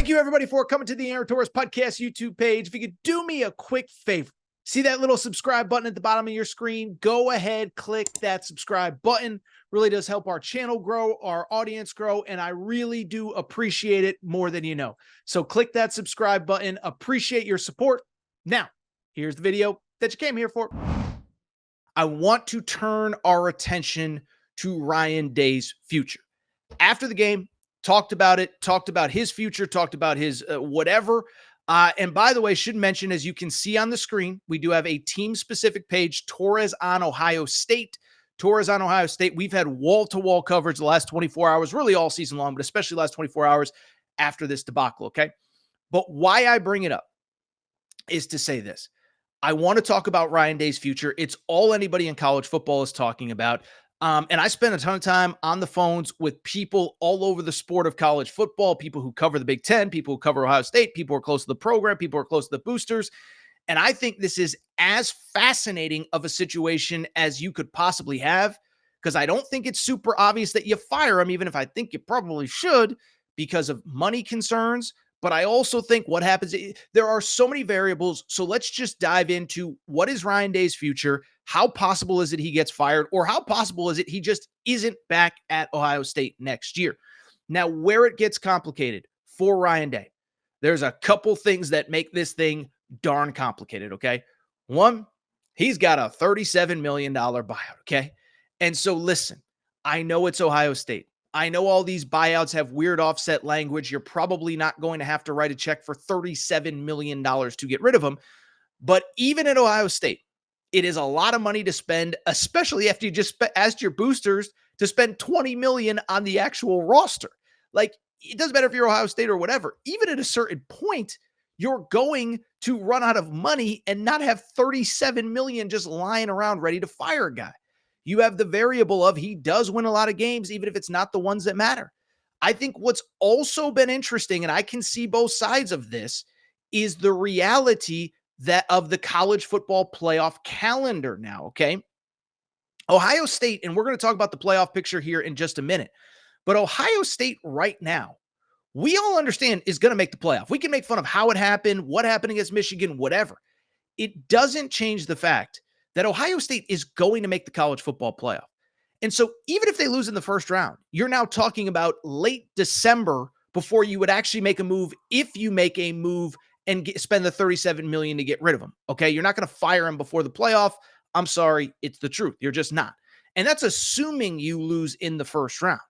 Thank you, everybody, for coming to the Aaron Torres Podcast YouTube page. If you could do me a quick favor, see that little subscribe button at the bottom of your screen? Go ahead, click that subscribe button. Really does help our channel grow, our audience grow, and I really do appreciate it more than you know. So click that subscribe button. Appreciate your support. Now, here's the video that you came here for. I want to turn our attention to Ryan Day's future. After the game, talked about it, talked about his future, talked about his whatever. And by the way, should mention, as you can see on the screen, we do have a team-specific page, Torres on Ohio State. Torres on Ohio State. We've had wall-to-wall coverage the last 24 hours, really all season long, but especially the last 24 hours after this debacle, okay? But why I bring it up is to say this. I want to talk about Ryan Day's future. It's all anybody in college football is talking about. And I spend a ton of time on the phones with people all over the sport of college football, people who cover the Big Ten, people who cover Ohio State, people who are close to the program, people who are close to the boosters. And I think this is as fascinating of a situation as you could possibly have, because I don't think it's super obvious that you fire him, even if I think you probably should because of money concerns. But I also think what happens, there are so many variables. So let's just dive into what is Ryan Day's future? How possible is it he gets fired? Or how possible is it he just isn't back at Ohio State next year? Now, where it gets complicated for Ryan Day, there's a couple things that make this thing darn complicated, okay? One, he's got a $37 million buyout, okay? And so listen, I know it's Ohio State. I know all these buyouts have weird offset language. You're probably not going to have to write a check for $37 million to get rid of them. But even at Ohio State, it is a lot of money to spend, especially after you just asked your boosters to spend $20 million on the actual roster. Like, it doesn't matter if you're Ohio State or whatever. Even at a certain point, you're going to run out of money and not have $37 million just lying around ready to fire a guy. You have the variable of he does win a lot of games, even if it's not the ones that matter. I think what's also been interesting, and I can see both sides of this, is the reality that of the college football playoff calendar now, okay? Ohio State, and we're going to talk about the playoff picture here in just a minute, but Ohio State right now, we all understand is going to make the playoff. We can make fun of how it happened, what happened against Michigan, whatever. It doesn't change the fact that Ohio State is going to make the college football playoff. And so even if they lose in the first round, you're now talking about late December before you would actually make a move, if you make a move and spend the $37 million to get rid of him. Okay, you're not going to fire him before the playoff. I'm sorry, it's the truth. You're just not. And that's assuming you lose in the first round.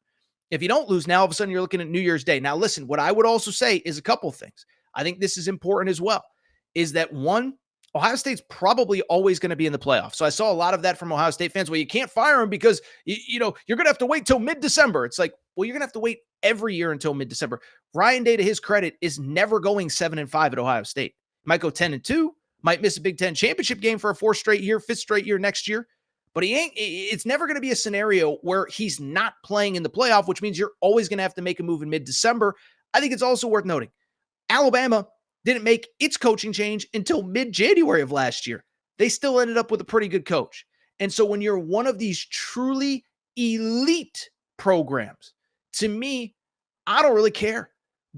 If you don't lose, now all of a sudden you're looking at New Year's Day. Now listen, what I would also say is a couple things. I think this is important as well, is that one, Ohio State's probably always going to be in the playoffs. So I saw a lot of that from Ohio State fans. Well, you can't fire him because, you're going to have to wait till mid-December. It's like, well, you're going to have to wait every year until mid-December. Ryan Day, to his credit, is never going 7-5 at Ohio State. Might go 10-2, might miss a Big Ten championship game for a fifth straight year next year. But it's never going to be a scenario where he's not playing in the playoff, which means you're always going to have to make a move in mid-December. I think it's also worth noting, Alabama didn't make its coaching change until mid-January of last year. They still ended up with a pretty good coach. And so when you're one of these truly elite programs, to me, I don't really care.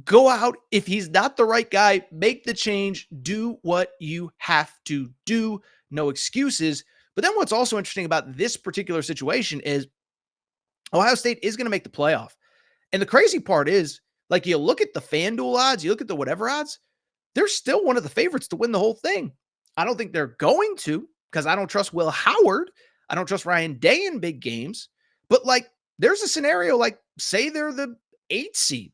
Go out. If he's not the right guy, make the change. Do what you have to do. No excuses. But then what's also interesting about this particular situation is Ohio State is going to make the playoff. And the crazy part is, like, you look at the FanDuel odds, you look at the whatever odds, they're still one of the favorites to win the whole thing. I don't think they're going to, because I don't trust Will Howard. I don't trust Ryan Day in big games. But, like, there's a scenario, like, say they're the 8th seed.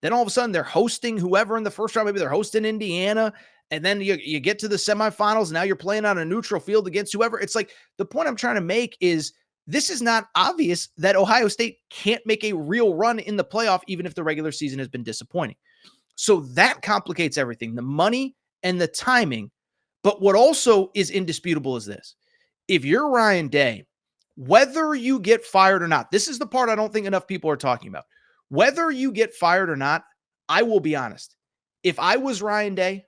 Then all of a sudden they're hosting whoever in the first round. Maybe they're hosting Indiana. And then you get to the semifinals. Now you're playing on a neutral field against whoever. It's like, the point I'm trying to make is this is not obvious that Ohio State can't make a real run in the playoff, even if the regular season has been disappointing. So that complicates everything, the money and the timing. But what also is indisputable is this. If you're Ryan Day, whether you get fired or not, this is the part I don't think enough people are talking about. Whether you get fired or not, I will be honest. If I was Ryan Day,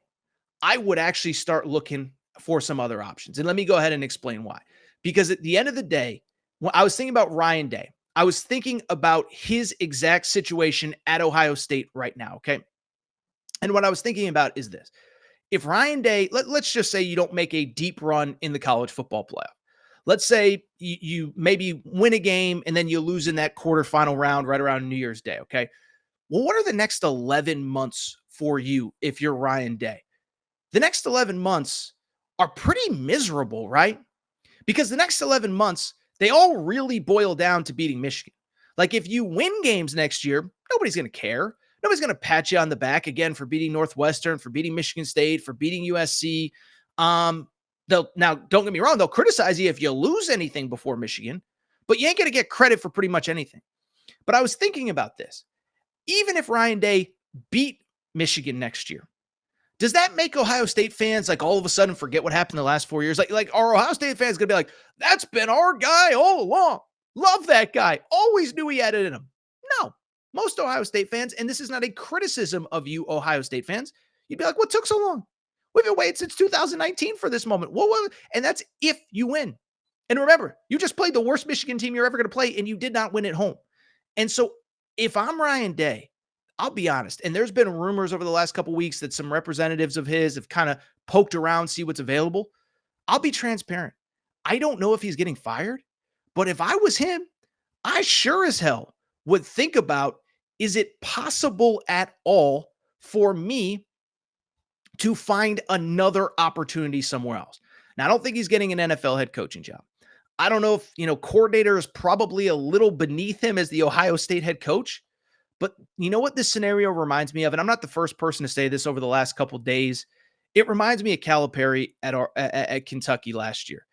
I would actually start looking for some other options. And let me go ahead and explain why. Because at the end of the day, when I was thinking about Ryan Day, I was thinking about his exact situation at Ohio State right now, okay? And what I was thinking about is this. If Ryan Day, let's just say you don't make a deep run in the college football playoff. Let's say you maybe win a game and then you lose in that quarterfinal round right around New Year's Day. Okay. Well, what are the next 11 months for you if you're Ryan Day? The next 11 months are pretty miserable, right? Because the next 11 months, they all really boil down to beating Michigan. Like if you win games next year, nobody's going to care. Nobody's going to pat you on the back again for beating Northwestern, for beating Michigan State, for beating USC. They'll now don't get me wrong, they'll criticize you if you lose anything before Michigan, but you ain't going to get credit for pretty much anything. But I was thinking about this. Even if Ryan Day beat Michigan next year, does that make Ohio State fans like all of a sudden forget what happened the last 4 years? Like our Ohio State fans gonna be like, that's been our guy all along. Love that guy. Always knew he had it in him. No, most Ohio State fans, and this is not a criticism of you, Ohio State fans, you'd be like, what took so long? We've been waiting since 2019 for this moment. What? And that's if you win. And remember, you just played the worst Michigan team you're ever going to play, and you did not win at home. And so if I'm Ryan Day, I'll be honest, and there's been rumors over the last couple of weeks that some representatives of his have kind of poked around, see what's available. I'll be transparent. I don't know if he's getting fired, but if I was him, I sure as hell would think about, is it possible at all for me to find another opportunity somewhere else? Now, I don't think he's getting an NFL head coaching job. I don't know if, coordinator is probably a little beneath him as the Ohio State head coach. But you know what this scenario reminds me of? And I'm not the first person to say this over the last couple of days. It reminds me of Calipari at Kentucky last year.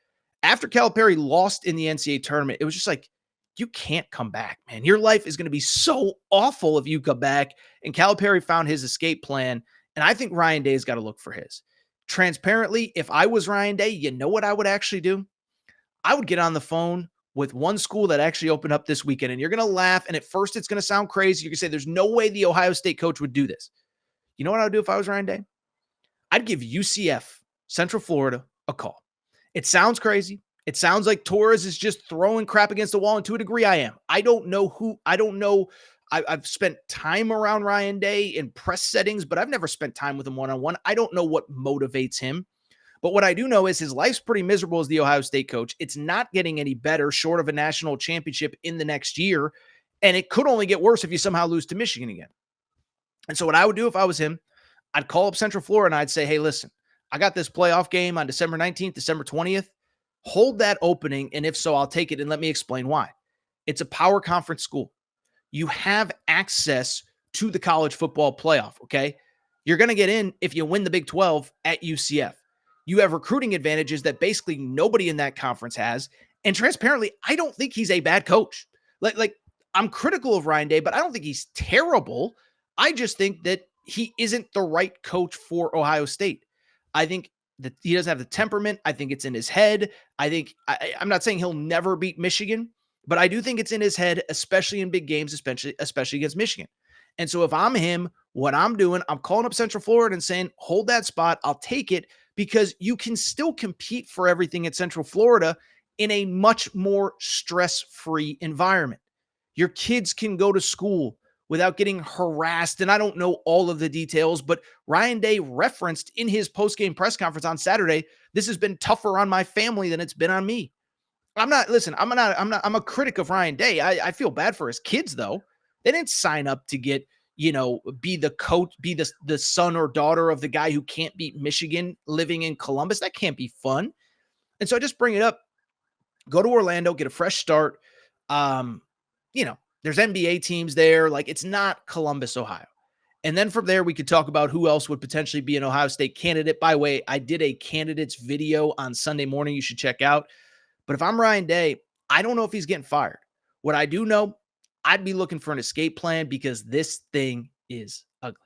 After Calipari lost in the NCAA tournament, it was just like, you can't come back, man. Your life is going to be so awful if you come back. And Calipari found his escape plan. And I think Ryan Day's got to look for his. Transparently, if I was Ryan Day, you know what I would actually do? I would get on the phone with one school that actually opened up this weekend. And you're going to laugh. And at first, it's going to sound crazy. You're going to say, there's no way the Ohio State coach would do this. You know what I would do if I was Ryan Day? I'd give UCF, Central Florida, a call. It sounds crazy. It sounds like Torres is just throwing crap against the wall. And to a degree, I am. I don't know. I've spent time around Ryan Day in press settings, but I've never spent time with him one-on-one. I don't know what motivates him. But what I do know is his life's pretty miserable as the Ohio State coach. It's not getting any better short of a national championship in the next year. And it could only get worse if you somehow lose to Michigan again. And so what I would do if I was him, I'd call up Central Florida and I'd say, hey, listen, I got this playoff game on December 19th, December 20th. Hold that opening. And if so, I'll take it. And let me explain why. It's a power conference school. You have access to the college football playoff, okay? You're going to get in if you win the Big 12 at UCF. You have recruiting advantages that basically nobody in that conference has. And transparently, I don't think he's a bad coach. Like I'm critical of Ryan Day, but I don't think he's terrible. I just think that he isn't the right coach for Ohio State. I think that he doesn't have the temperament. I think it's in his head. I'm not saying he'll never beat Michigan, but I do think it's in his head, especially in big games, especially against Michigan. And so if I'm him, what I'm doing, I'm calling up Central Florida and saying, hold that spot. I'll take it, because you can still compete for everything at Central Florida in a much more stress-free environment. Your kids can go to school without getting harassed. And I don't know all of the details, but Ryan Day referenced in his post-game press conference on Saturday, this has been tougher on my family than it's been on me. I'm a critic of Ryan Day. I feel bad for his kids, though. They didn't sign up to get, be the coach, be the son or daughter of the guy who can't beat Michigan living in Columbus. That can't be fun. And so I just bring it up. Go to Orlando, get a fresh start. There's NBA teams there. Like, it's not Columbus, Ohio. And then from there, we could talk about who else would potentially be an Ohio State candidate. By the way, I did a candidates video on Sunday morning you should check out. But if I'm Ryan Day, I don't know if he's getting fired. What I do know, I'd be looking for an escape plan, because this thing is ugly.